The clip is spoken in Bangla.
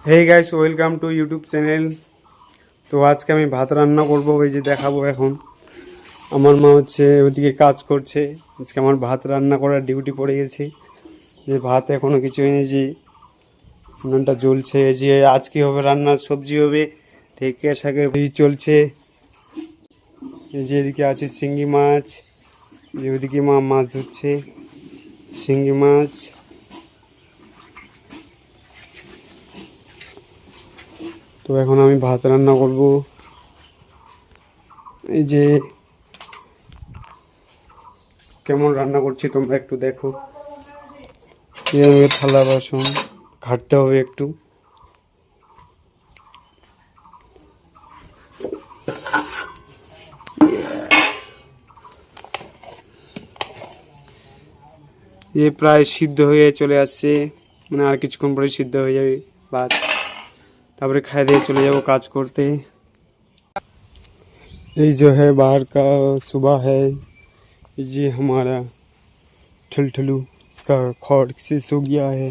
Hey guys, welcome to YouTube channel. তো আজকে আমি ভাত রান্না করব, ওই যে দেখাবো এখন। আমার মা হচ্ছে ওইদিকে কাজ করছে। আজকে আমার ভাত রান্না করার ডিউটি পড়ে গেছে। যে ভাত এখনো কিছু এনেছি, উনুনটা জ্বলছে। যে আজকে হবে রান্নার সবজি হবে ঢেকে শাকের ভাজি চলছে। এই যে এদিকে আছে শিঙ্গি মাছ, যে ওইদিকে মা মাছ ধরছে, শিঙ্গি মাছ। তো এখন আমি ভাত রান্না করব। এই যে কেমন রান্না করছি তোমরা একটু দেখো। এইভাবে থালা বাসন ঘাটতে হবে একটু। এ প্রায় সিদ্ধ হয়ে চলে আসছে, মানে আর কিছুক্ষণ পরে সিদ্ধ হয়ে যাবে ভাত। তারপরে খাই দিয়ে চলে যাব কাজ করতে। এই जो है बाहर का सुबह है, ये हमारा ठुलठुलू इसका खौर से सूख गया है।